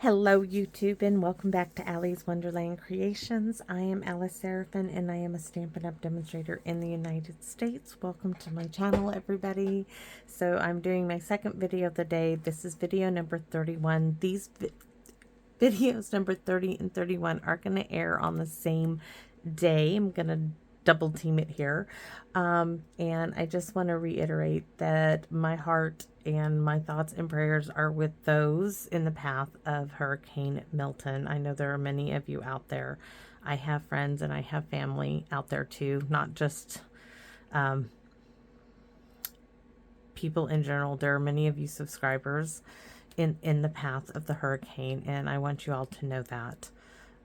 Hello YouTube and welcome back to Allie's Wonderland Creations. I am Alice Seraphin and I am a Stampin' Up! Demonstrator in the United States. Welcome to my channel, everybody. So I'm doing my second video of the day. This is video number 31. These videos number 30 and 31 are going to air on the same day. I'm going to double team it here. And I just want to reiterate that my heart and my thoughts and prayers are with those in the path of Hurricane Milton. I know there are many of you out there. I have friends and I have family out there too, not just people in general. There are many of you subscribers in the path of the hurricane, and I want you all to know that.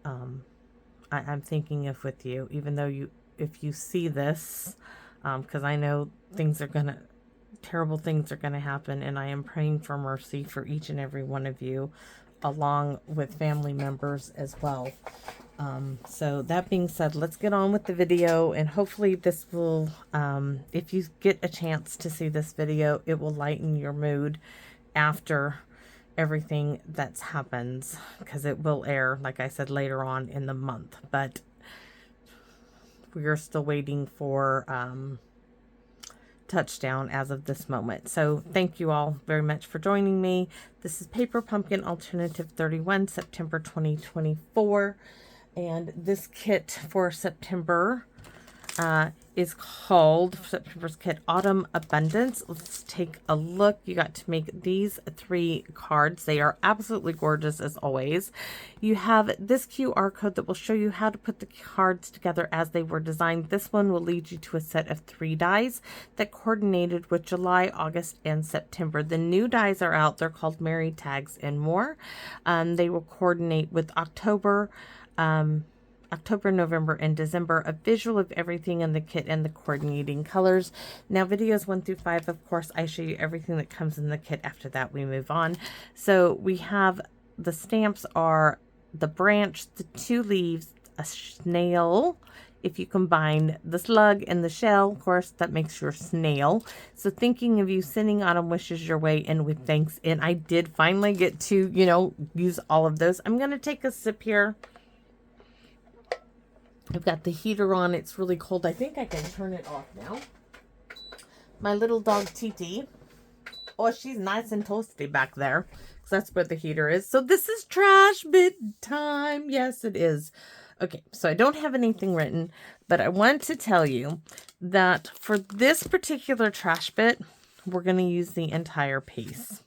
I'm thinking of with you, even though if you see this, because I know terrible things are going to happen, and I am praying for mercy for each and every one of you, along with family members as well. So that being said, let's get on with the video, and hopefully this will, if you get a chance to see this video, it will lighten your mood after everything that's happens, because it will air, like I said, later on in the month, but we are still waiting for touchdown as of this moment. So thank you all very much for joining me. This is Paper Pumpkin Alternative 31, September 2024, and this kit for September is called September's kit Autumn Abundance. Let's take a look. You got to make these 3 cards. They are absolutely gorgeous as always. You have this QR code that will show you how to put the cards together as they were designed. This one will lead you to a set of 3 dies that coordinated with July, August, and September. The new dies are out. They're called Mary Tags and More. They will coordinate with October, November, and December, a visual of everything in the kit and the coordinating colors. Now, videos 1 through 5, of course, I show you everything that comes in the kit. After that, we move on. So we have the stamps are the branch, the 2 leaves, a snail. If you combine the slug and the shell, of course, that makes your snail. So thinking of you, sending autumn wishes your way, and with thanks. And I did finally get to, use all of those. I'm going to take a sip here. I've got the heater on. It's really cold. I think I can turn it off now. My little dog, Titi. Oh, she's nice and toasty back there, because that's where the heater is. So this is trash bit time. Yes, it is. Okay, so I don't have anything written, but I want to tell you that for this particular trash bit, we're going to use the entire piece.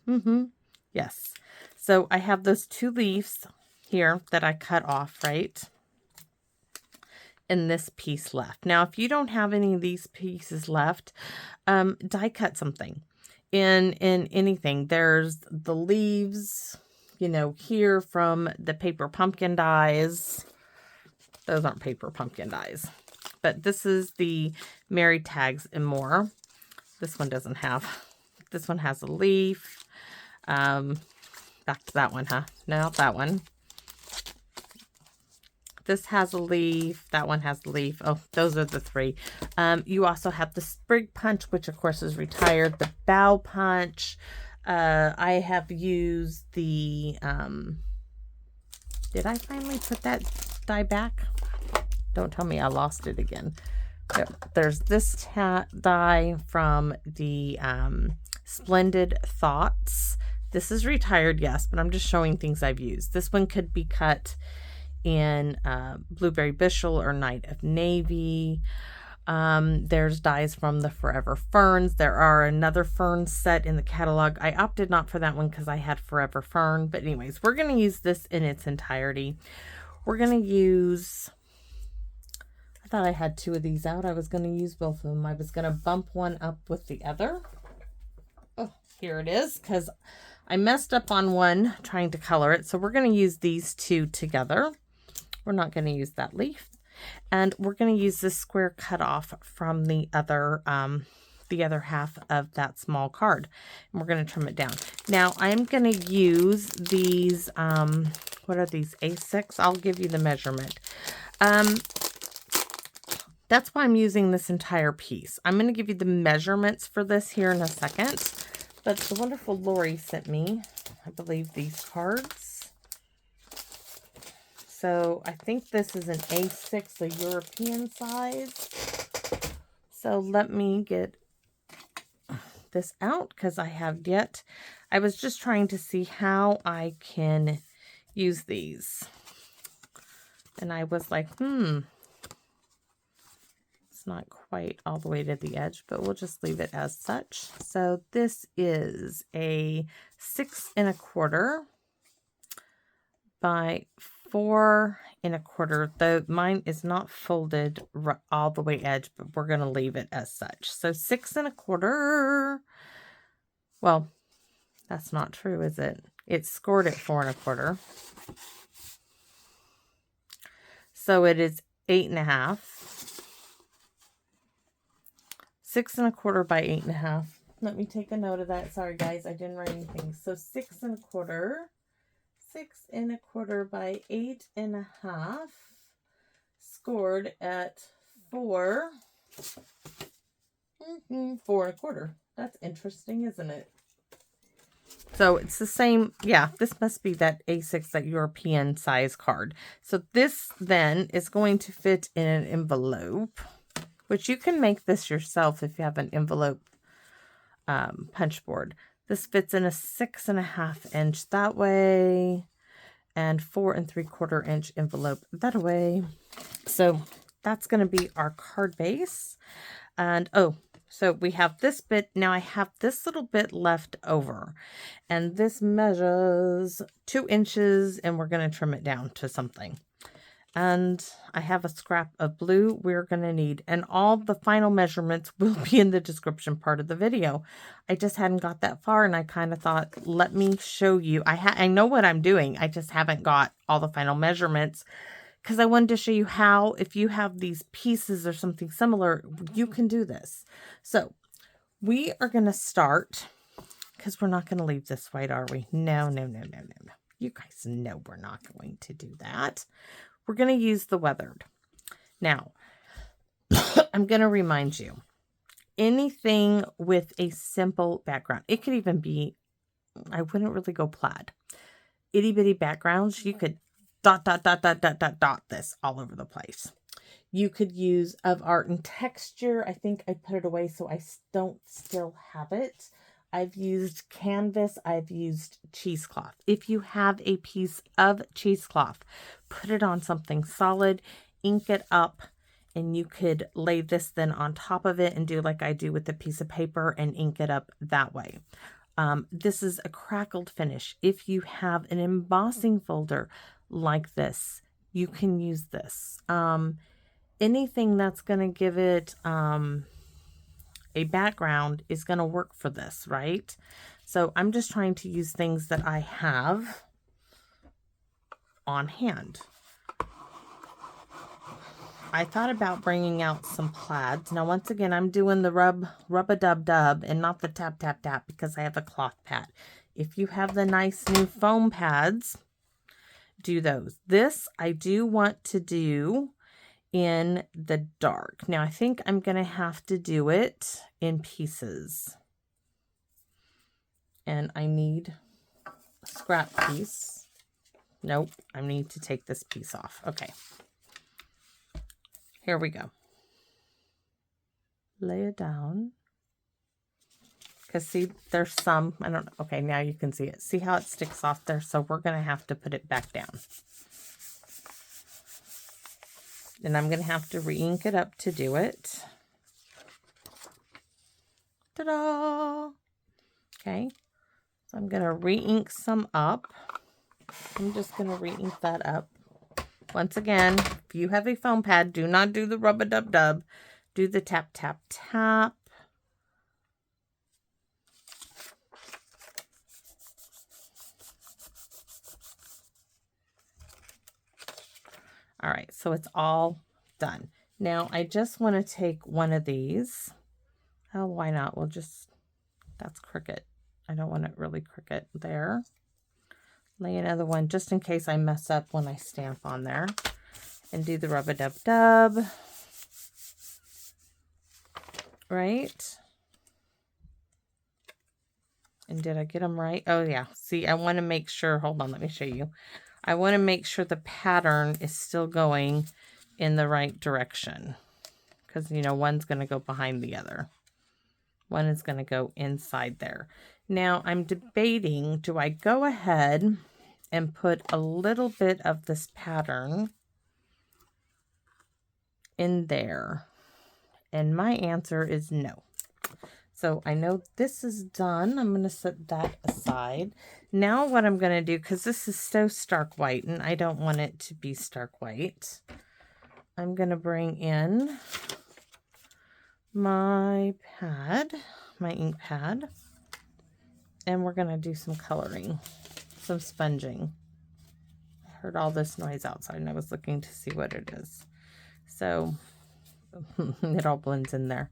Yes. So I have those 2 leaves here that I cut off, right? And this piece left. Now, if you don't have any of these pieces left, die cut something in anything. There's the leaves, here from the paper pumpkin dies. Those aren't paper pumpkin dies, but this is the Mary Tags and More. This one doesn't have. This one has a leaf. Back to that one, huh? No, that one. This has a leaf. That one has a leaf. Oh, those are the 3. You also have the sprig punch, which of course is retired. The bow punch. I have used the, did I finally put that die back? Don't tell me I lost it again. There's this die from the Splendid Thoughts. This is retired, yes, but I'm just showing things I've used. This one could be cut in Blueberry Bushel or Night of Navy. There's dies from the Forever Ferns. There are another fern set in the catalog. I opted not for that one because I had Forever Fern. But anyways, we're going to use this in its entirety. We're going to use, I thought I had 2 of these out. I was going to use both of them. I was going to bump one up with the other. Oh, here it is, because I messed up on one trying to color it. So we're going to use these 2 together. We're not going to use that leaf. And we're going to use this square cut off from the other half of that small card. And we're going to trim it down. Now, I'm going to use these, what are these, A6? I'll give you the measurement. That's why I'm using this entire piece. I'm going to give you the measurements for this here in a second. But the wonderful Lori sent me, I believe, these cards. So I think this is an A6, a European size. So let me get this out because I have yet. I was just trying to see how I can use these. And I was like, it's not quite all the way to the edge, but we'll just leave it as such. So this is a 6 1/4 by 4 1/4. Mine is not folded all the way edge, but we're going to leave it as such. So 6 1/4. Well, that's not true, is it? It's scored at 4 1/4. So it is 8 1/2. 6 1/4 by 8 1/2. Let me take a note of that. Sorry, guys, I didn't write anything. So 6 1/4. 6 1/4 by 8 1/2. Scored at 4. 4 1/4. That's interesting, isn't it? So it's the same. Yeah, this must be that A6, that European size card. So this then is going to fit in an envelope, which you can make this yourself if you have an envelope punch board. This fits in a 6 1/2 inch that way and 4 3/4 inch envelope that way. So that's going to be our card base. And so we have this bit. Now I have this little bit left over, and this measures 2 inches, and we're going to trim it down to something. And I have a scrap of blue we're going to need, and all the final measurements will be in the description part of the video. I just hadn't got that far, and I kind of thought, let me show you. I know what I'm doing. I just haven't got all the final measurements, because I wanted to show you how, if you have these pieces or something similar, you can do this. So we are going to start, because we're not going to leave this white, are we? No. You guys know we're not going to do that. We're going to use the weathered. Now, I'm going to remind you, anything with a simple background, it could even be, I wouldn't really go plaid. Itty bitty backgrounds, you could dot this all over the place. You could use of art and texture. I think I put it away so I don't still have it. I've used canvas. I've used cheesecloth. If you have a piece of cheesecloth, put it on something solid, ink it up, and you could lay this then on top of it and do like I do with a piece of paper and ink it up that way. This is a crackled finish. If you have an embossing folder like this, you can use this. Anything that's going to give it a background is going to work for this, right? So I'm just trying to use things that I have on hand. I thought about bringing out some plaids. Now, once again, I'm doing the rub-a-dub-dub and not the tap-tap-tap because I have a cloth pad. If you have the nice new foam pads, do those. This I do want to do in the dark. Now, I think I'm going to have to do it in pieces. And I need a scrap piece. Nope, I need to take this piece off. Okay. Here we go. Lay it down. Because see, there's some, I don't know. Okay, now you can see it. See how it sticks off there? So we're going to have to put it back down. And I'm going to have to re-ink it up to do it. Ta-da! Okay. So I'm going to re-ink some up. I'm just going to re-ink that up. Once again, if you have a foam pad, do not do the rub-a-dub-dub. Do the tap-tap-tap. All right, so it's all done. Now, I just want to take one of these. Oh, why not? We'll just, that's crooked. I don't want it really crooked there. Lay another one just in case I mess up when I stamp on there. And do the rub-a-dub-dub. Right? And did I get them right? Oh, yeah. See, I want to make sure. Hold on, let me show you. I want to make sure the pattern is still going in the right direction. Because, you know, one's going to go behind the other. One is going to go inside there. Now, I'm debating, do I go ahead and put a little bit of this pattern in there? And my answer is no. So I know this is done. I'm going to set that aside. Now what I'm going to do, because this is so stark white and I don't want it to be stark white, I'm going to bring in my pad, my ink pad, and we're going to do some coloring, some sponging. I heard all this noise outside and I was looking to see what it is. So it all blends in there.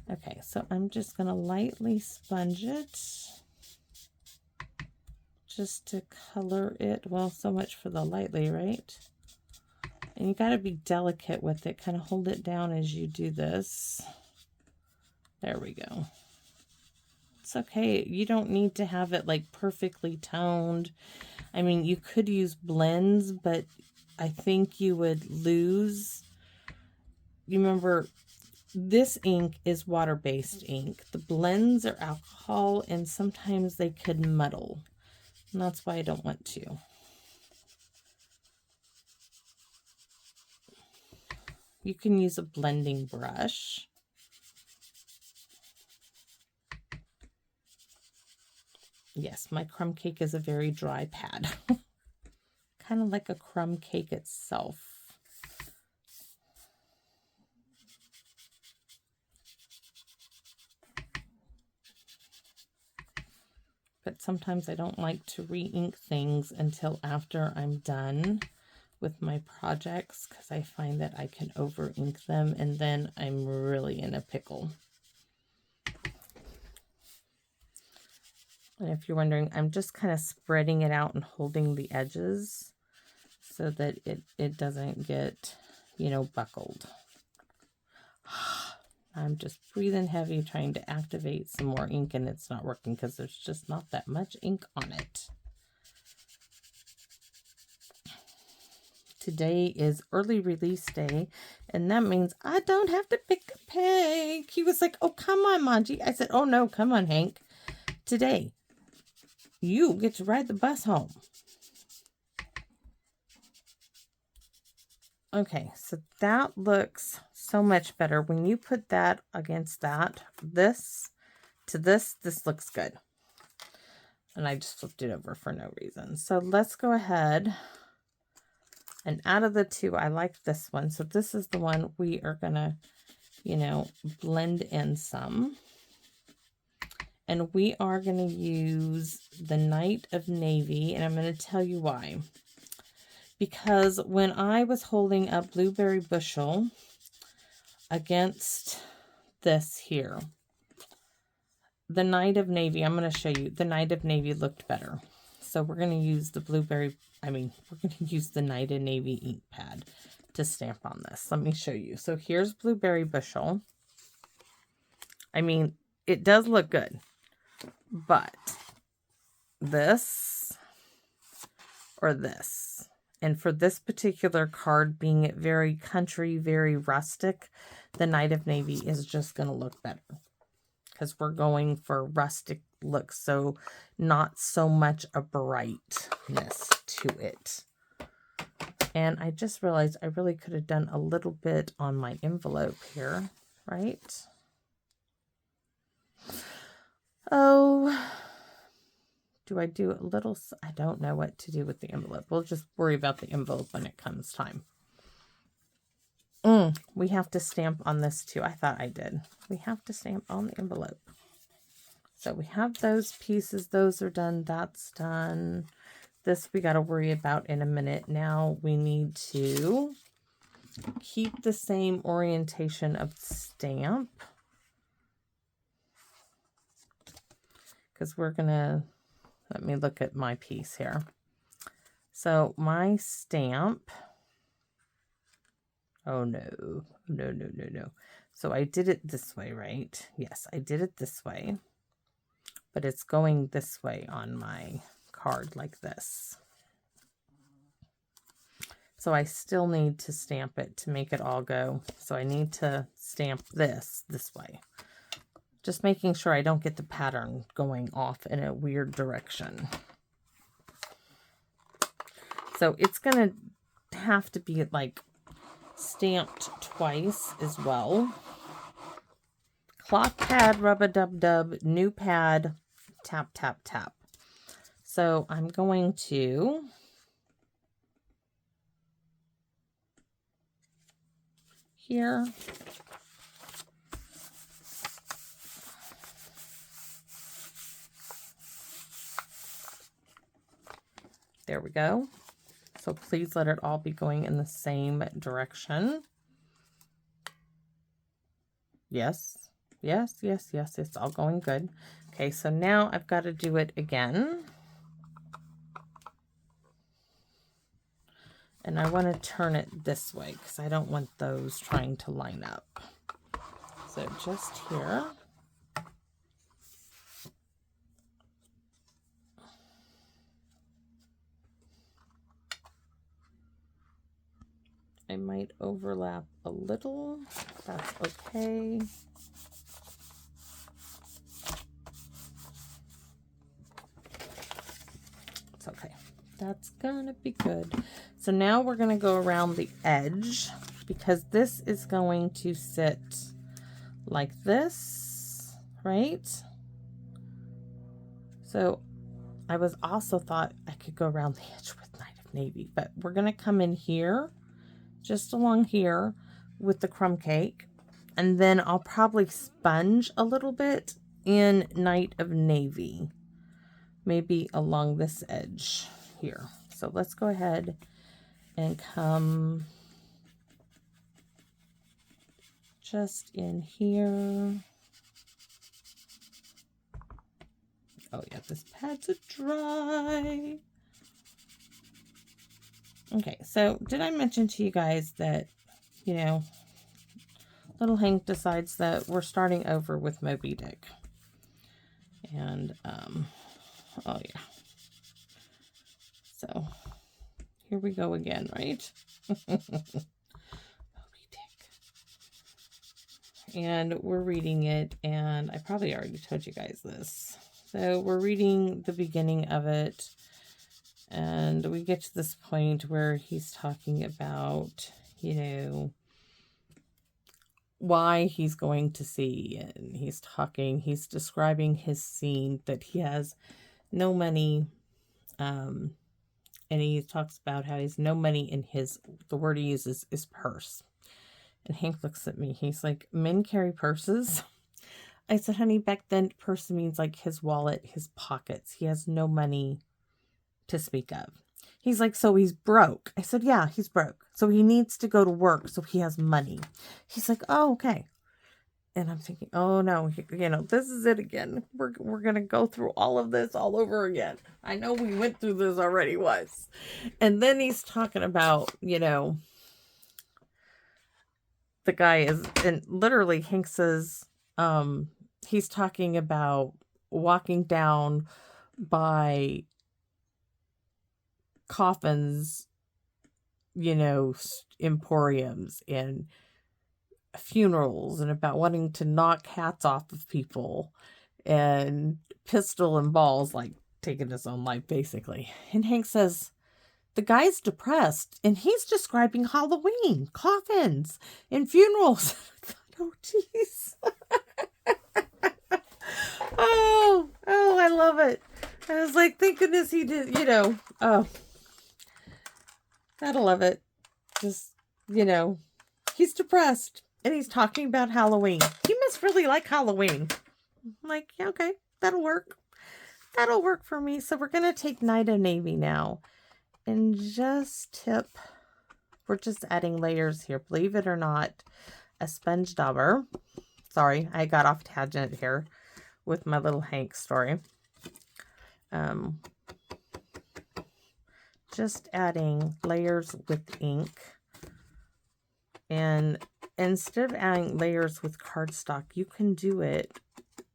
Okay, so I'm just going to lightly sponge it just to color it. Well, so much for the lightly, right? And you got to be delicate with it. Kind of hold it down as you do this. There we go. It's okay. You don't need to have it like perfectly toned. I mean, you could use blends, but I think you would lose. You remember, this ink is water-based ink. The blends are alcohol, and sometimes they could muddle. And that's why I don't want to. You can use a blending brush. Yes, my crumb cake is a very dry pad. Kind of like a crumb cake itself. But sometimes I don't like to re-ink things until after I'm done with my projects, because I find that I can over-ink them and then I'm really in a pickle. And if you're wondering, I'm just kind of spreading it out and holding the edges so that it doesn't get, you know, buckled. I'm just breathing heavy, trying to activate some more ink, and it's not working because there's just not that much ink on it. Today is early release day, and that means I don't have to pick a peg. He was like, oh, come on, Manji. I said, oh, no, come on, Hank. Today, you get to ride the bus home. Okay, so that looks so much better. When you put that against that, this to this looks good. And I just flipped it over for no reason. So let's go ahead. And out of the two, I like this one. So this is the one we are going to, you know, blend in some. And we are going to use the Night of Navy. And I'm going to tell you why. Because when I was holding a Blueberry Bushel against this here, the Night of Navy, I'm going to show you, the Night of Navy looked better. So we're going to use the we're going to use the Night of Navy ink pad to stamp on this. Let me show you. So here's Blueberry Bushel. I mean, it does look good, but this or this. And for this particular card, being very country, very rustic, the Night of Navy is just going to look better. Because we're going for rustic look, so not so much a brightness to it. And I just realized I really could have done a little bit on my envelope here, right? Oh, do I do a little? I don't know what to do with the envelope. We'll just worry about the envelope when it comes time. We have to stamp on this too. I thought I did. We have to stamp on the envelope. So we have those pieces. Those are done. That's done. This we got to worry about in a minute. Now we need to keep the same orientation of stamp. Because we're going to, let me look at my piece here. So my stamp, oh no, no. So I did it this way, right? Yes, I did it this way. But it's going this way on my card like this. So I still need to stamp it to make it all go. So I need to stamp this way. Just making sure I don't get the pattern going off in a weird direction. So it's going to have to be like stamped twice as well. Cloth pad, rub-a-dub-dub, new pad, tap, tap, tap. So I'm going to here. There we go. So please let it all be going in the same direction. Yes, yes, yes, yes, it's all going good. Okay, so now I've got to do it again. And I want to turn it this way because I don't want those trying to line up. So just here. I might overlap a little. That's okay. It's okay. That's gonna be good. So now we're gonna go around the edge because this is going to sit like this, right? So I was also thought I could go around the edge with Night of Navy, but we're gonna come in here, just along here with the crumb cake, and then I'll probably sponge a little bit in Night of Navy, maybe along this edge here. So let's go ahead and come just in here. Oh yeah, this pad's dry. Okay, so did I mention to you guys that, you know, little Hank decides that we're starting over with Moby Dick. And, oh yeah. So, here we go again, right? Moby Dick. And we're reading it, and I probably already told you guys this. So, we're reading the beginning of it. And we get to this point where he's talking about, you know, why he's going to sea. And he's describing his scene that he has no money. And he talks about how he has no money in the word he uses is purse. And Hank looks at me. He's like, men carry purses? I said, honey, back then purse means like his wallet, his pockets. He has no money to speak of. He's like, so he's broke. I said, yeah, he's broke. So he needs to go to work so he has money. He's like, oh, okay. And I'm thinking, oh no, you know, this is it again. We're going to go through all of this all over again. I know we went through this already once. And then he's talking about, you know, the guy is, and literally Hank says, he's talking about walking down by coffins, you know, emporiums and funerals, and about wanting to knock hats off of people and pistol and balls, like taking his own life basically. And Hank says the guy's depressed and he's describing Halloween, coffins, and funerals. Oh jeez. oh I love it. I was like, thank goodness he did, you know. Oh, gotta love it. Just, you know, he's depressed and he's talking about Halloween. He must really like Halloween. I'm like, yeah, okay, that'll work. That'll work for me. So we're going to take Night of Navy now and just we're just adding layers here. Believe it or not, a sponge dauber. Sorry, I got off tangent here with my little Hank story. Just adding layers with ink, and instead of adding layers with cardstock, you can do it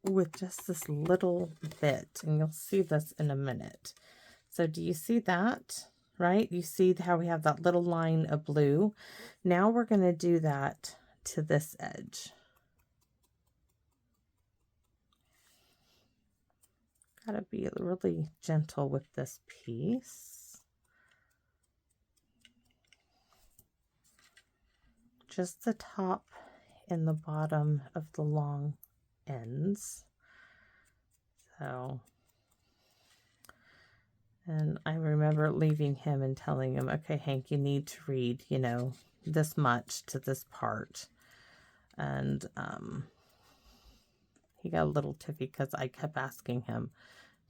with just this little bit, and you'll see this in a minute. So do you see that right? You see how we have that little line of blue? Now we're going to do that to this edge. Gotta be really gentle with this piece. Just the top and the bottom of the long ends. So, and I remember leaving him and telling him, okay, Hank, you need to read, you know, this much to this part. And he got a little tiffy because I kept asking him,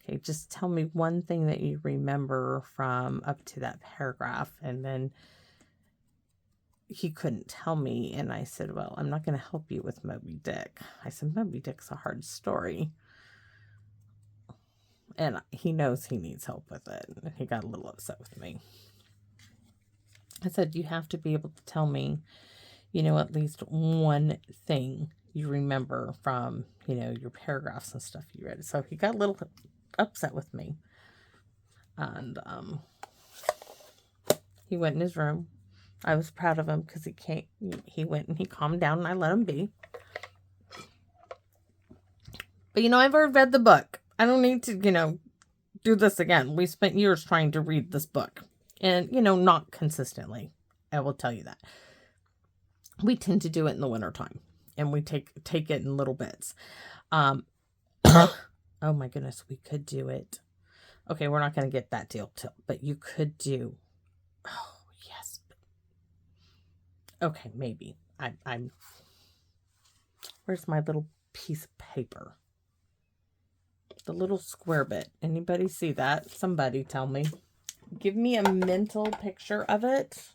okay, just tell me one thing that you remember from up to that paragraph. And then he couldn't tell me. And I said, well, I'm not going to help you with Moby Dick. I said, Moby Dick's a hard story. And he knows he needs help with it. And he got a little upset with me. I said, you have to be able to tell me, you know, at least one thing you remember from, you know, your paragraphs and stuff you read. So he got a little upset with me. And he went in his room. I was proud of him because he went and he calmed down and I let him be. But, you know, I've already read the book. I don't need to, you know, do this again. We spent years trying to read this book. And, you know, not consistently. I will tell you that. We tend to do it in the wintertime. And we take it in little bits. Oh my goodness, we could do it. Okay, we're not going to get that deal but you could do. Oh, yes. Okay, maybe. I'm. Where's my little piece of paper? The little square bit. Anybody see that? Somebody tell me. Give me a mental picture of it.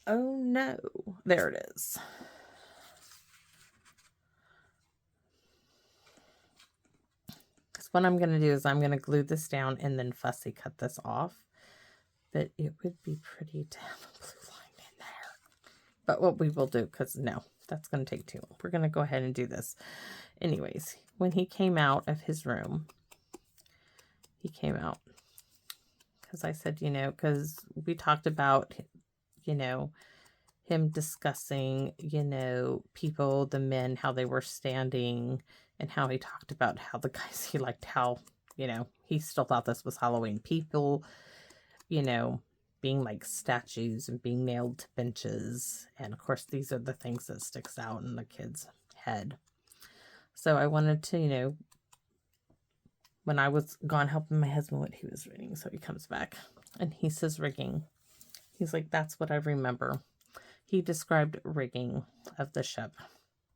Oh no. There it is. Because what I'm going to do is I'm going to glue this down and then fussy cut this off. But it would be pretty to have a blue line in there. But what we will do, because no, that's going to take too long. We're going to go ahead and do this. Anyways, when he came out of his room, he came out. Because I said, you know, because we talked about, you know, him discussing, you know, people, the men, how they were standing, and how he talked about how the guys he liked, how, you know, he still thought this was Halloween. People, you know, being like statues and being nailed to benches. And of course, these are the things that sticks out in the kid's head. So I wanted to, you know, when I was gone helping my husband what he was reading. So he comes back and he says rigging. He's like, that's what I remember. He described rigging of the ship.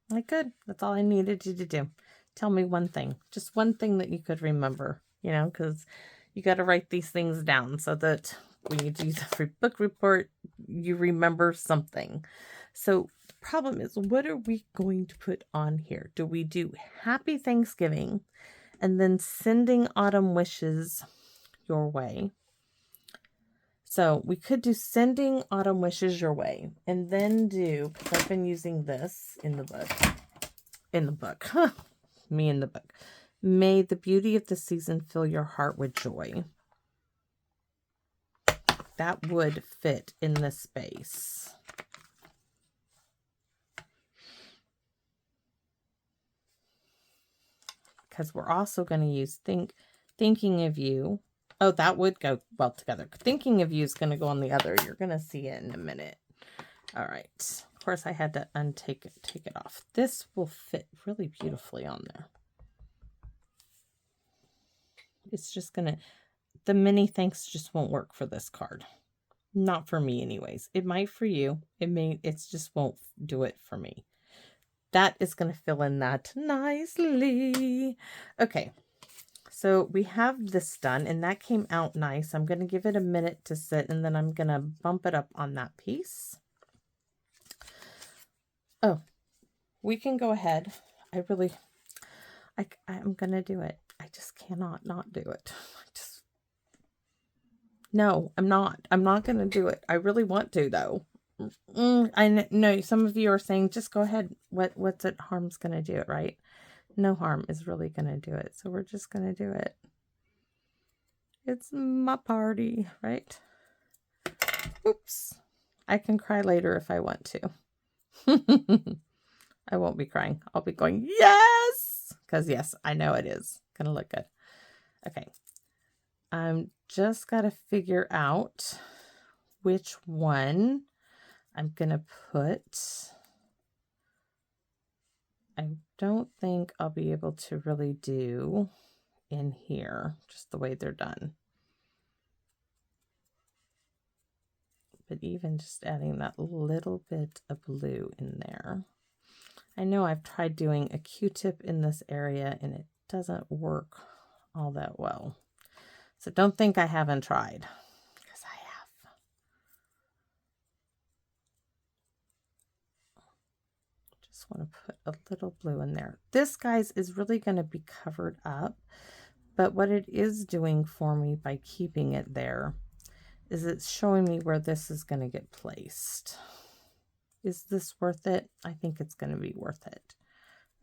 I'm like, good. That's all I needed you to do. Tell me one thing. Just one thing that you could remember, you know, because you got to write these things down so that when you do the book report, you remember something. So the problem is, what are we going to put on here? Do we do Happy Thanksgiving and then sending autumn wishes your way? So we could do sending autumn wishes your way and then do, because I've been using this in the book, me in the book. May the beauty of the season fill your heart with joy. That would fit in this space. Because we're also going to use thinking of you. Oh, that would go well together. Thinking of you is going to go on the other. You're going to see it in a minute. All right. Of course, I had to take it off. This will fit really beautifully on there. It's just going to, the mini thanks just won't work for this card. Not for me anyways. It might for you. It just won't do it for me. That is going to fill in that nicely. Okay. So we have this done and that came out nice. I'm going to give it a minute to sit and then I'm going to bump it up on that piece. Oh, we can go ahead. I'm going to do it. I just cannot not do it. No, I'm not. I'm not going to do it. I really want to though. I know some of you are saying, just go ahead. What's it? Harm's going to do it, right? No harm is really going to do it. So we're just going to do it. It's my party, right? Oops. I can cry later if I want to. I won't be crying. I'll be going, yes! Because yes, I know it is. Gonna look good. Okay. I'm just got to figure out which one I'm gonna put. I don't think I'll be able to really do in here, just the way they're done. But even just adding that little bit of blue in there. I know I've tried doing a Q-tip in this area and it doesn't work all that well. So don't think I haven't tried, because I have. Just want to put a little blue in there. This, guys, is really going to be covered up, but what it is doing for me by keeping it there is it's showing me where this is going to get placed. Is this worth it? I think it's going to be worth it.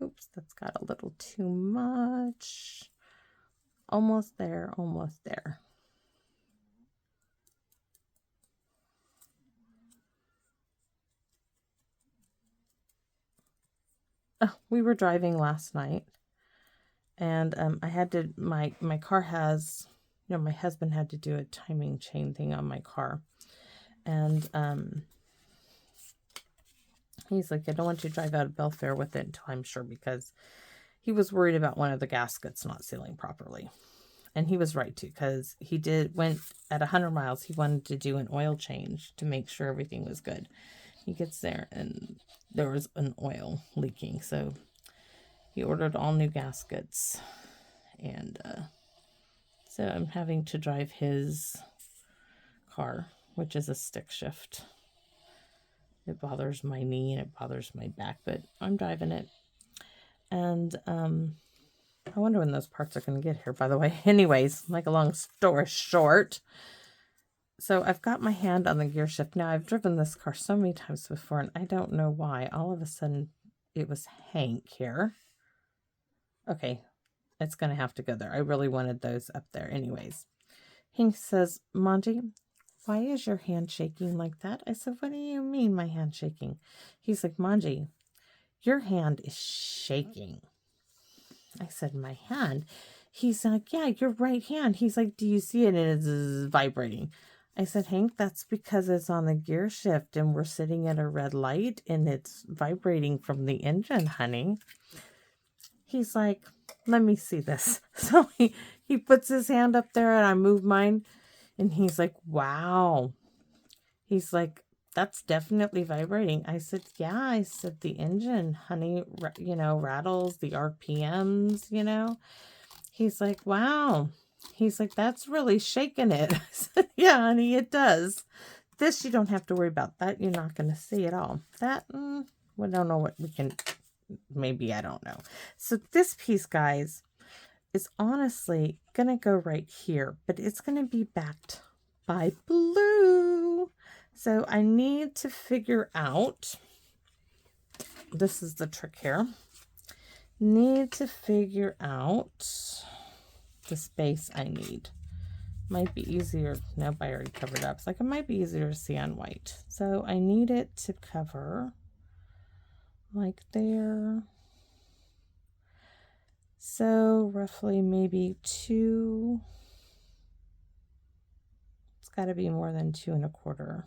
Oops, that's got a little too much. Almost there, almost there. Oh, we were driving last night, and I had to, my car has, you know, my husband had to do a timing chain thing on my car, and he's like, I don't want you to drive out of Belfair with it until I'm sure, because he was worried about one of the gaskets not sealing properly. And he was right too, because he went at 100 miles. He wanted to do an oil change to make sure everything was good. He gets there and there was an oil leaking. So he ordered all new gaskets. And so I'm having to drive his car, which is a stick shift. It bothers my knee and it bothers my back, but I'm driving it. And I wonder when those parts are going to get here, by the way. Anyways, like a long story short. So I've got my hand on the gear shift. Now, I've driven this car so many times before, and I don't know why. All of a sudden, it was Hank here. Okay, it's going to have to go there. I really wanted those up there. Anyways, Hank says, Monty, why is your hand shaking like that? I said, what do you mean my hand shaking? He's like, Monty, your hand is shaking. I said, my hand? He's like, yeah, your right hand. He's like, do you see it? And it's vibrating. I said, Hank, that's because it's on the gear shift and we're sitting at a red light and it's vibrating from the engine, honey. He's like, let me see this. So he puts his hand up there and I move mine and he's like, wow. He's like, that's definitely vibrating. I said, yeah. I said, the engine, honey, you know, rattles, the RPMs, you know. He's like, wow. He's like, that's really shaking it. I said, yeah, honey, it does. This, you don't have to worry about. That you're not going to see at all. That, we don't know what we can, maybe, I don't know. So this piece, guys, is honestly going to go right here, but it's going to be backed by blue. So I need to figure out, this is the trick here, need to figure out the space I need. Might be easier, nope, I already covered up. It's like it might be easier to see on white. So I need it to cover like there. So roughly maybe 2, it's got to be more than 2 1/4.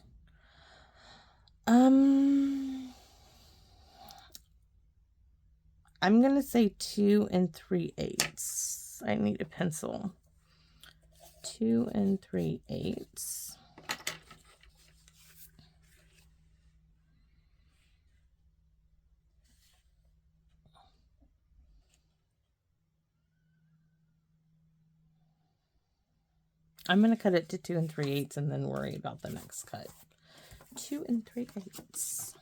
I'm going to say 2 3/8. I need a pencil. 2 3/8. I'm going to cut it to 2 3/8 and then worry about the next cut. 2 3/8.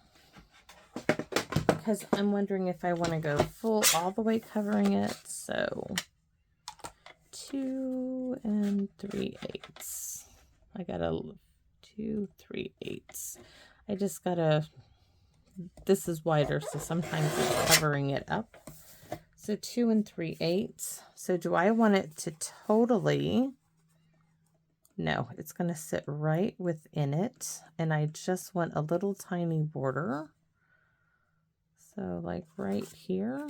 Because I'm wondering if I want to go full all the way covering it. So 2 3/8. I got a 2 3/8. I just gotta, this is wider, so sometimes it's covering it up. So 2 3/8. So do I want it to totally No, it's going to sit right within it. And I just want a little tiny border. So like right here.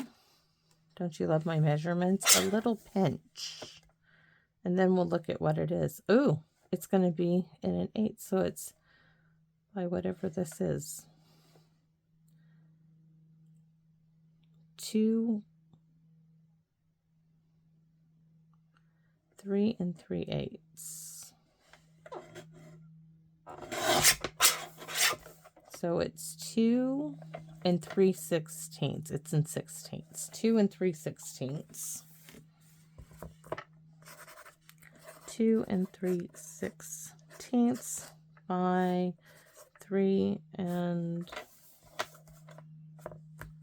Don't you love my measurements? A little pinch. And then we'll look at what it is. Ooh, it's going to be in an 8. So it's by whatever this is. 2, 3 3/8. So it's 2 3/16. It's in 16ths. 2 3/16. 2 3/16 by 3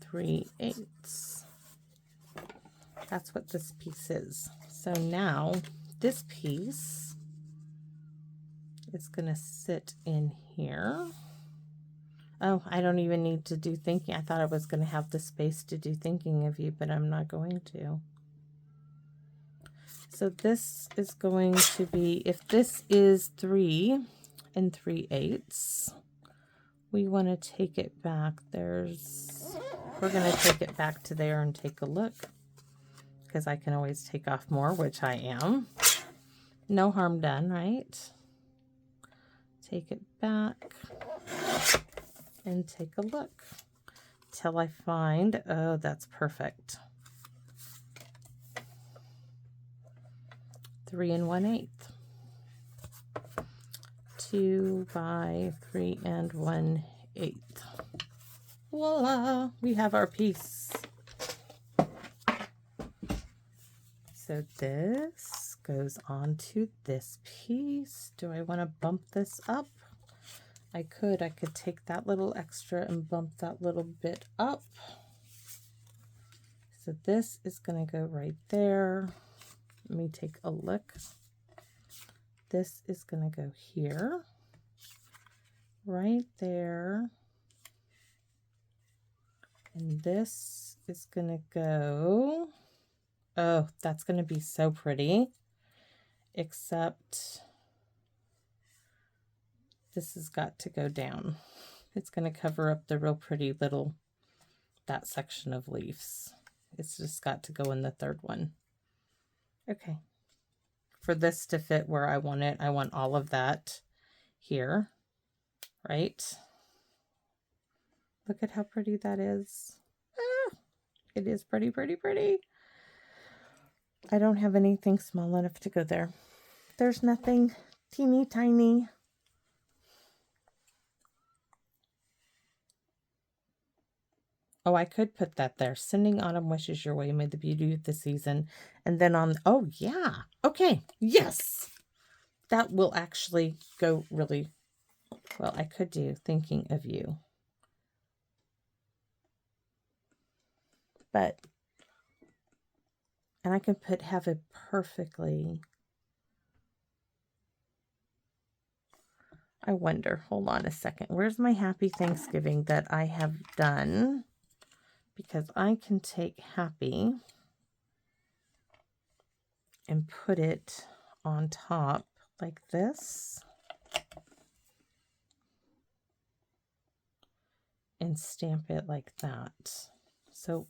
3/8. That's what this piece is. So now this piece is going to sit in here. Oh, I don't even need to do thinking. I thought I was going to have the space to do thinking of you, but I'm not going to. So this is going to be, if this is 3 3/8, we want to take it back. We're going to take it back to there and take a look, because I can always take off more, which I am. No harm done, right? Take it back and take a look till I find, oh, that's perfect. 3 1/8. 2 by 3 1/8. Voila, we have our piece. So this goes on to this piece. Do I want to bump this up? I could take that little extra and bump that little bit up. So this is going to go right there. Let me take a look. This is going to go here, right there. And this is going to go, oh, that's going to be so pretty, except this has got to go down. It's going to cover up the real pretty little, that section of leaves. It's just got to go in the third one. Okay. For this to fit where I want it, I want all of that here, right? Look at how pretty that is. Ah, it is pretty, pretty, pretty. I don't have anything small enough to go there. There's nothing teeny tiny. Oh, I could put that there. Sending autumn wishes your way. May the beauty of the season. And then on, oh yeah. Okay. Yes. That will actually go really well. I could do thinking of you. But, and I can have it perfectly. I wonder, hold on a second. Where's my Happy Thanksgiving that I have done? Because I can take happy and put it on top like this and stamp it like that. So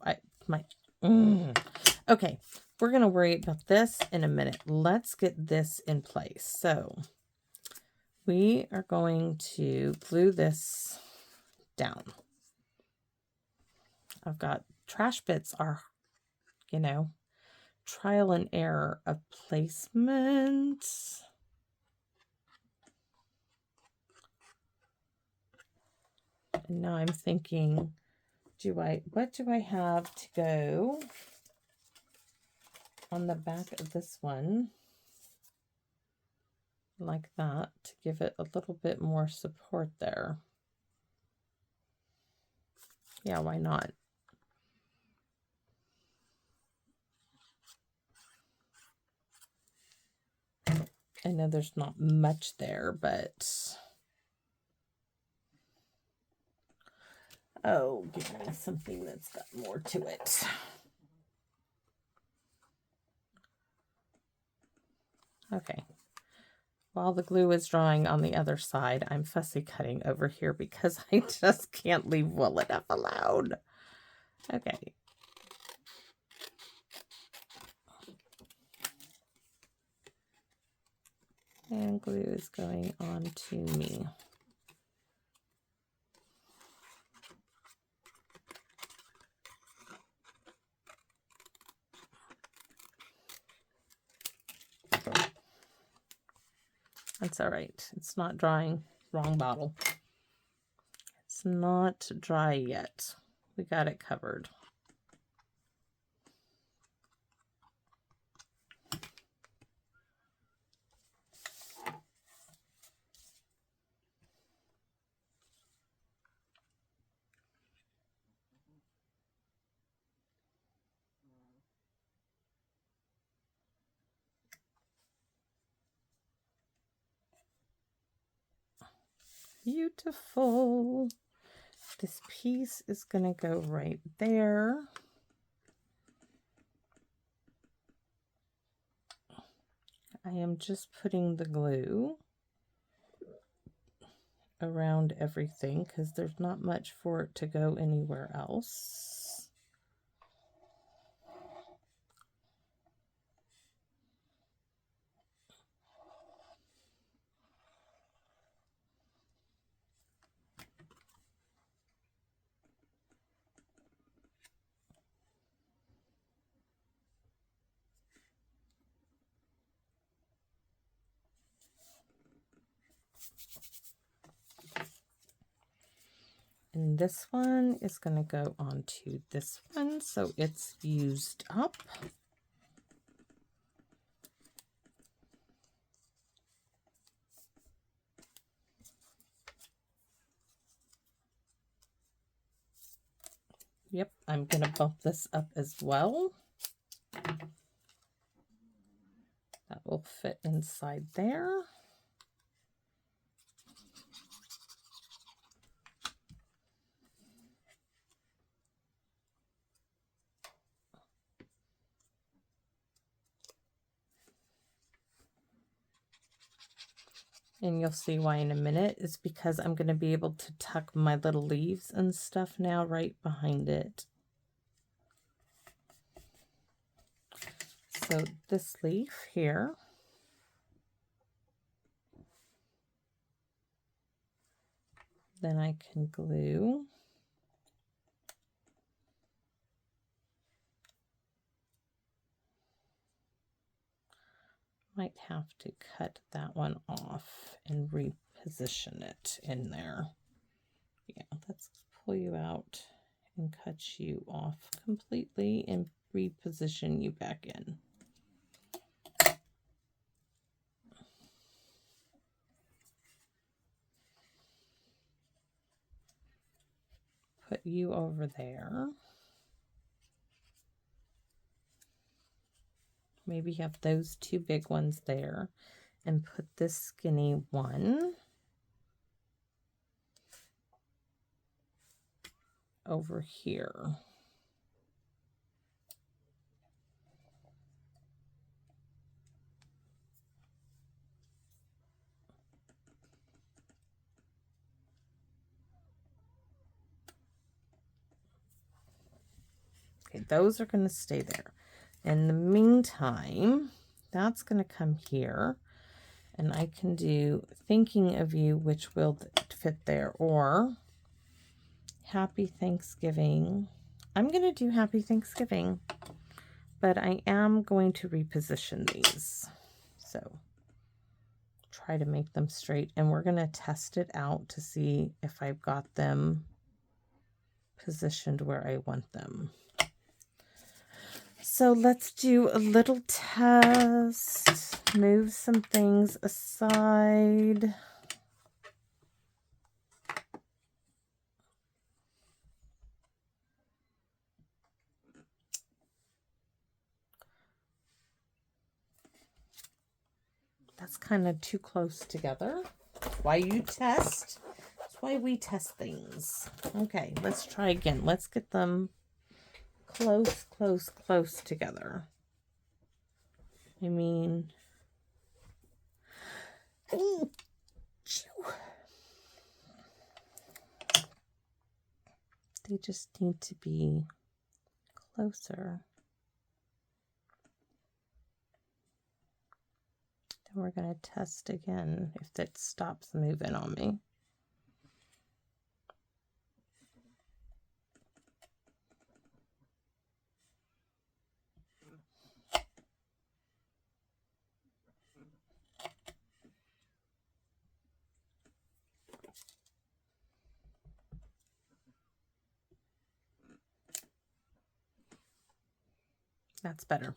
okay, we're going to worry about this in a minute. Let's get this in place. So we are going to glue this down. I've got trash bits are, you know, trial and error of placement. And now I'm thinking, what do I have to go on the back of this one like that to give it a little bit more support there? Yeah, why not? I know there's not much there, but oh, give me something that's got more to it. Okay. While the glue is drying on the other side, I'm fussy cutting over here because I just can't leave well enough alone. Okay. And glue is going on to me. That's all right. It's not drying. Wrong bottle. It's not dry yet. We got it covered. Beautiful. This piece is going to go right there. I am just putting the glue around everything because there's not much for it to go anywhere else. And this one is going to go onto this one, so it's used up. Yep, I'm going to bump this up as well. That will fit inside there. And you'll see why in a minute. It's because I'm going to be able to tuck my little leaves and stuff now right behind it. So this leaf here, then I can glue. Might have to cut that one off and reposition it in there. Yeah, let's pull you out and cut you off completely and reposition you back in. Put you over there. Maybe have those two big ones there and put this skinny one over here. Okay, those are going to stay there. In the meantime, that's going to come here, and I can do Thinking of You, which will fit there, or Happy Thanksgiving. I'm going to do Happy Thanksgiving, but I am going to reposition these. So try to make them straight, and we're going to test it out to see if I've got them positioned where I want them. So let's do a little test, move some things aside. That's kind of too close together. That's why you test. That's why we test things. Okay, let's try again. Let's get them close, close, close together. I mean, Ooh. They just need to be closer. Then we're going to test again if it stops moving on me. That's better.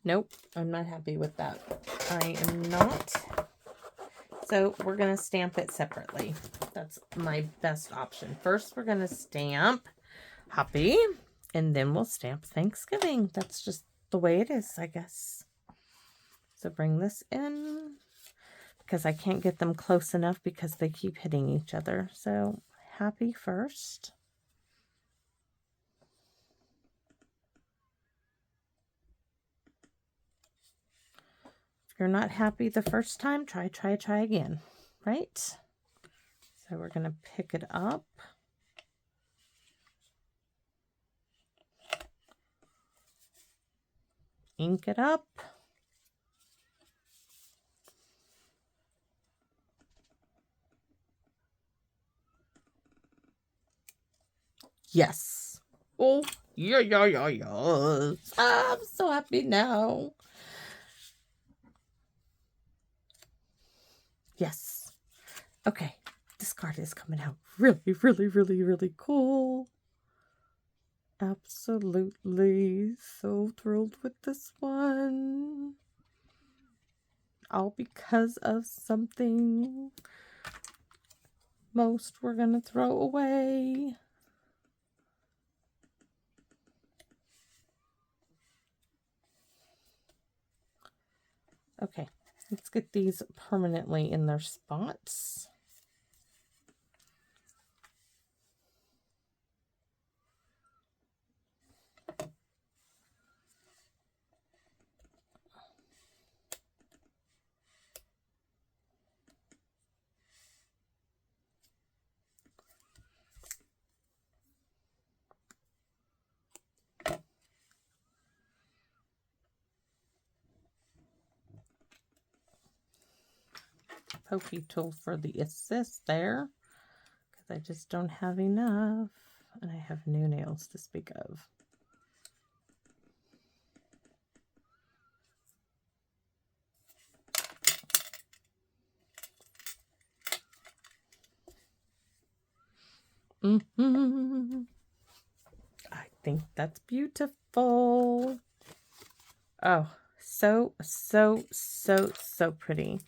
Nope, I'm not happy with that. I am not. So we're going to stamp it separately. That's my best option. First, we're going to stamp Happy, and then we'll stamp Thanksgiving. That's just the way it is, I guess. So bring this in, because I can't get them close enough because they keep hitting each other. So Happy first. If you're not happy the first time, try again, right? So we're going to pick it up. Ink it up. Yes. Oh, yeah. I'm so happy now. Yes. Okay. This card is coming out really cool. Absolutely. So thrilled with this one. All because of something most we're going to throw away. Okay, let's get these permanently in their spots. Pokey tool for the assist there, because I just don't have enough, and I have new nails to speak of. I think that's beautiful. Oh, so pretty.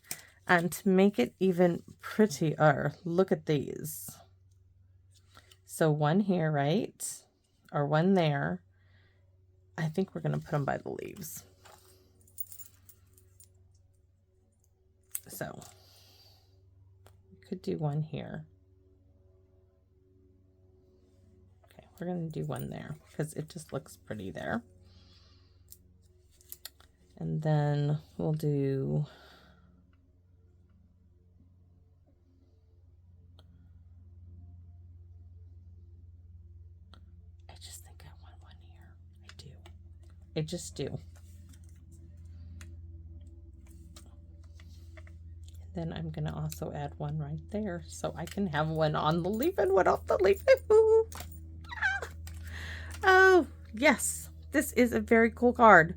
And to make it even prettier, look at these. So one here, right? Or one there. I think we're going to put them by the leaves. So we could do one here. Okay, we're going to do one there because it just looks pretty there. And then we'll do I just think I want one here. I do. I just do. And then I'm going to also add one right there so I can have one on the leaf and one off the leaf. Oh, yes. This is a very cool card.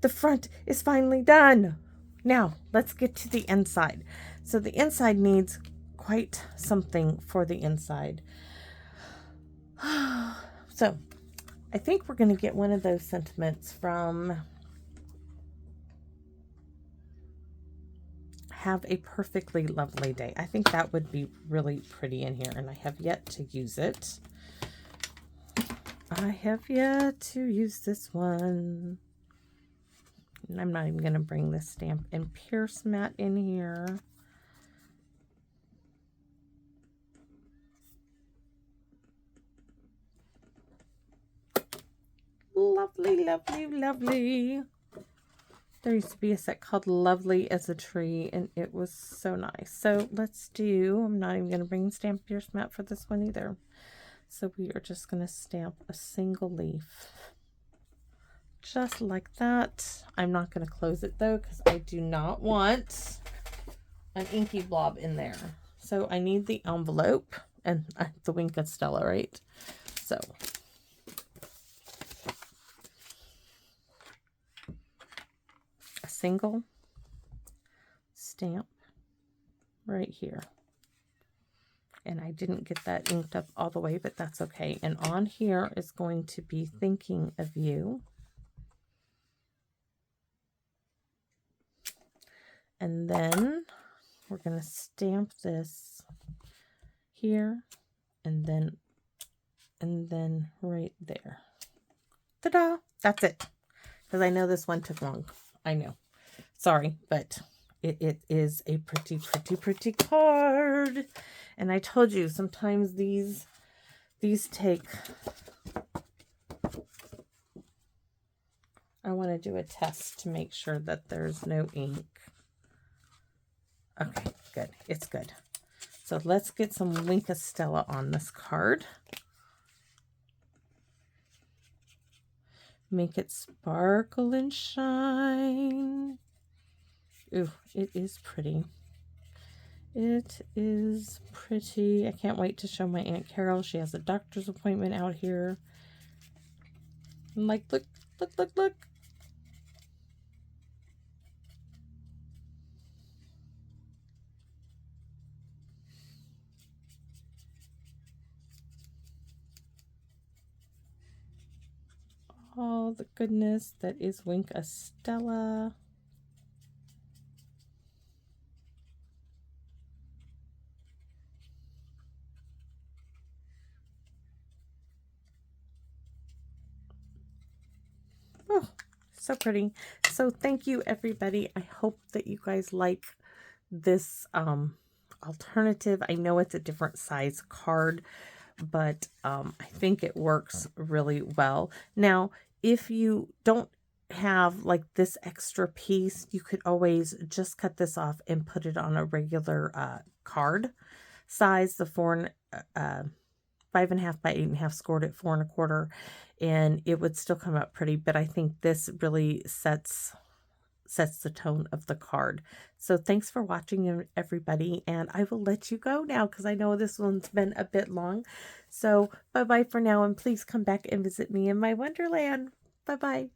The front is finally done. Now, let's get to the inside. So the inside needs quite something for the inside. So, I think we're going to get one of those sentiments from Have a Perfectly Lovely Day. I think that would be really pretty in here, and I have yet to use it. I have yet to use this one. And I'm not even going to bring this stamp and Pierce mat in here. lovely, lovely, lovely. There used to be a set called Lovely as a Tree, and it was so nice. So let's do, I'm not even going to bring Stamp Pierce Mat for this one either. So we are just going to stamp a single leaf. Just like that. I'm not going to close it though, because I do not want an inky blob in there. So I need the envelope and the Wink of Stella, right? So a single stamp right here. And I didn't get that inked up all the way, but that's okay. And on here is going to be Thinking of You. And then we're going to stamp this here and then right there. Ta-da! That's it. Because I know this one took long. I know. Sorry, but it is a pretty, pretty, pretty card. And I told you, sometimes these take... I want to do a test to make sure that there's no ink. Okay, good. It's good. So let's get some Wink of Stella on this card. Make it sparkle and shine. Ooh, it is pretty. It is pretty. I can't wait to show my Aunt Carol. She has a doctor's appointment out here. I'm like, look, look, look, look. All the goodness that is Wink of Stella. Oh, so pretty. So thank you, everybody. I hope that you guys like this alternative. I know it's a different size card, but I think it works really well. Now, if you don't have like this extra piece, you could always just cut this off and put it on a regular card size, the 5.5 by 8.5, scored at 4 1/4, and it would still come out pretty. But I think this really sets the tone of the card. So thanks for watching, everybody, and I will let you go now because I know this one's been a bit long. So bye bye for now, and please come back and visit me in my wonderland. Bye bye.